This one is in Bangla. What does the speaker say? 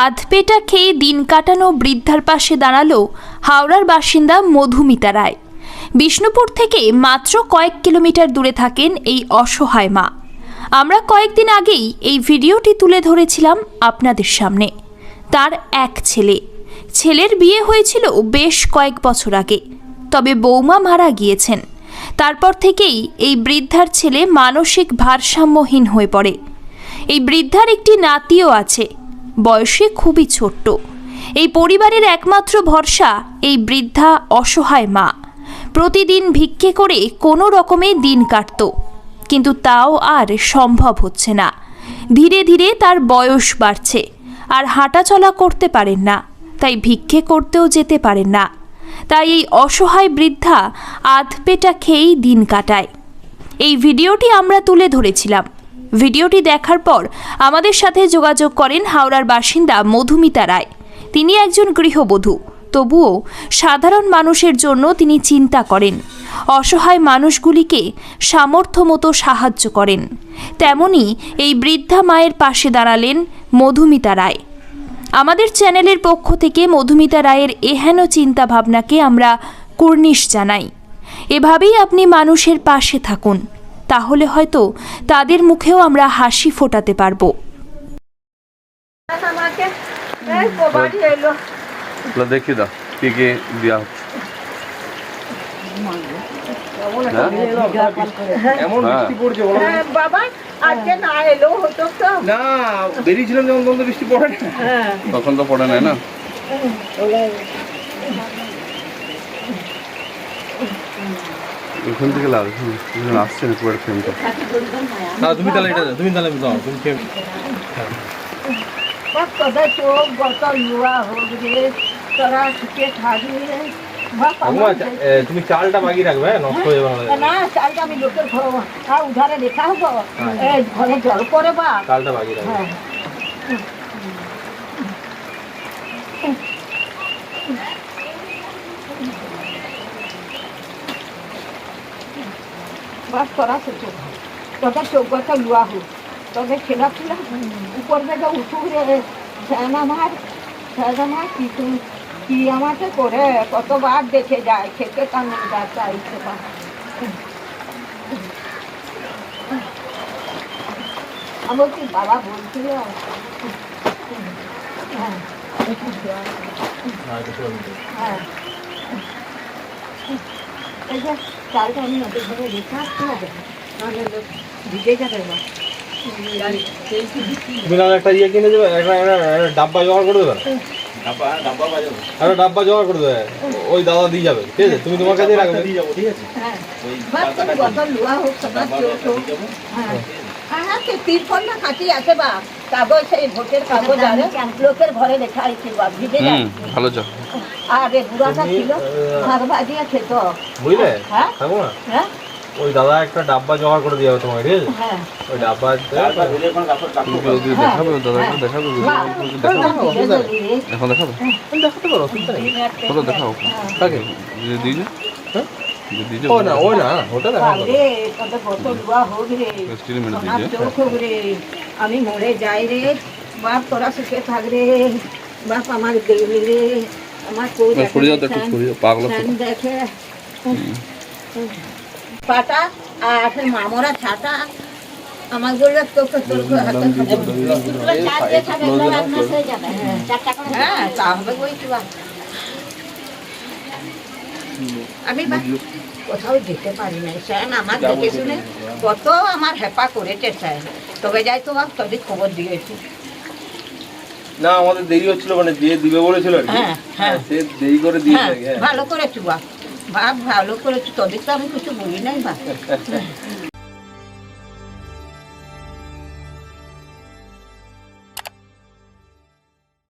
আধপেটা খেয়ে দিন কাটানো বৃদ্ধার পাশে দাঁড়ালো হাওড়ার বাসিন্দা মধুমিতা রায়। বিষ্ণুপুর থেকে মাত্র কয়েক কিলোমিটার দূরে থাকেন এই অসহায় মা। আমরা কয়েকদিন আগেই এই ভিডিওটি তুলে ধরেছিলাম আপনাদের সামনে। তার এক ছেলের বিয়ে হয়েছিল বেশ কয়েক বছর আগে, তবে বৌমা মারা গিয়েছেন। তারপর থেকেই এই বৃদ্ধার ছেলে মানসিক ভারসাম্যহীন হয়ে পড়ে। এই বৃদ্ধার একটি নাতিও আছে, বয়সে খুবই ছোট্ট। এই পরিবারের একমাত্র ভরসা এই বৃদ্ধা অসহায় মা। প্রতিদিন ভিক্ষে করে কোনো রকমে দিন কাটত, কিন্তু তাও আর সম্ভব হচ্ছে না। ধীরে ধীরে তার বয়স বাড়ছে, আর হাঁটাচলা করতে পারেন না, তাই ভিক্ষে করতেও যেতে পারেন না। তাই এই অসহায় বৃদ্ধা আধপেটা খেয়েই দিন কাটায়। এই ভিডিওটি আমরা তুলে ধরেছিলাম। ভিডিওটি দেখার পর আমাদের সাথে যোগাযোগ করেন হাওড়ার বাসিন্দা মধুমিতা রায়। তিনি একজন গৃহবধূ, তবুও সাধারণ মানুষের জন্য তিনি চিন্তা করেন, অসহায় মানুষগুলিকে সামর্থ্য মতো সাহায্য করেন। তেমনি এই বৃদ্ধা মায়ের পাশে দাঁড়ালেন মধুমিতা রায়। আমাদের চ্যানেলের পক্ষ থেকে মধুমিতা রায়ের এহেন চিন্তা ভাবনাকে আমরা কুর্নিশ জানাই। এভাবেই আপনি মানুষের পাশে থাকুন, তাহলে হয়তো তাদের মুখেও আমরা হাসি ফোটাতে পারবো। দেখি দাও কি কি দেওয়া হচ্ছে। এমন বৃষ্টি পড়ছে বাবা, আজকে না এলো হতো তো। না, বেরিয়েছিলাম যখন তখন তো বৃষ্টি পড়ে না, তখন তো পড়ে নাই না। ওখান থেকে লাভ আসছে না পুরো ফ্রেমটা। না তুমি তাহলে এটা তুমি তাহলে দাও, তুমি ফ্রেম। চোখ গত লুয়া হোক রে, তোরা শুকে থাকবি রে। তুমি চালটা বাগিয়ে রাখবে, নষ্ট হয়ে যাবে না। চালটা আমি লোকের ঘর উধারে রেখা হবো, ঘরে জল করে বা চালটা বাগিয়ে রাখবে। বাস তোরা তোদের চোখ গত লুয়া হোক, তোদের ছেলা ছিল উপর থেকে উঠু রে। আমার কি আমাকে করে কতবার দেখে যায়, খেতে কানে চাইছে। আমার কি বাবা বলছিল, হ্যাঁ এই যে চালটা আমি ওদের ঘরে রেখে আসতে হবে, নাহলে ভিজে যাবে না। তুমি না একটা ইয়ে কিনে দেবে, একটা ডাব্বা জোগাড় করে দেবে, একটা ডাব্বা জোগাড় করে দেবে, ওই দাদা দিয়ে যাবে, ঠিক আছে? তুমি তোমার কাছে রাখবে, দিয়ে যাবো, ঠিক আছে? তিরপলটা কাটি আছে বা কাগজ, সেই ভোটের কাগজ আর লোকের ঘরে লেখা আছে বা ভিজে যায়। ভালো চা। আর বুড়াটা ছিল ভাগ ভাজিয়া খেত, বুঝলে? হ্যাঁ থাকবো না, হ্যাঁ। ওই দাদা একটা ডাব্বা জোগাড় করে দিয়ে যাবে তোমাকে, ঠিক আছে? হ্যাঁ, ওই ডাব্বা দেখাবে দাদা, দেখাবে এখন দেখাবে, দেখাতে পারো, চিন্তা নেই। কত দেখাও তাকে দিয়ে যা। হ্যাঁ দিয়ে ও না, ওই না, ওটা দেখা আমি মরে যাই রে বাপ, তোরা সুখে থাক রে বাপ, আমার গেলি রে, আমার দেখে পাটা আর মামরা ছাটা আমার গেলে তোকে হ্যাঁ তা হবে ওই কি। আমি কোথাও যেতে পারি না, স্যার আমার দেখে শুনে কত আমার হেপা করেছে স্যার, তবে যাই তো বাপ, তবে খবর দিয়েছি। না, আমাদের দেরি হচ্ছিল, মানে যে দিবে বলেছিল আর কি, হ্যাঁ সে দেরি করে দিয়েছে। ভালো করেছি বাপ, ভালো করেছি, তোদের তো আমি কিছু বলি নাই বাপ।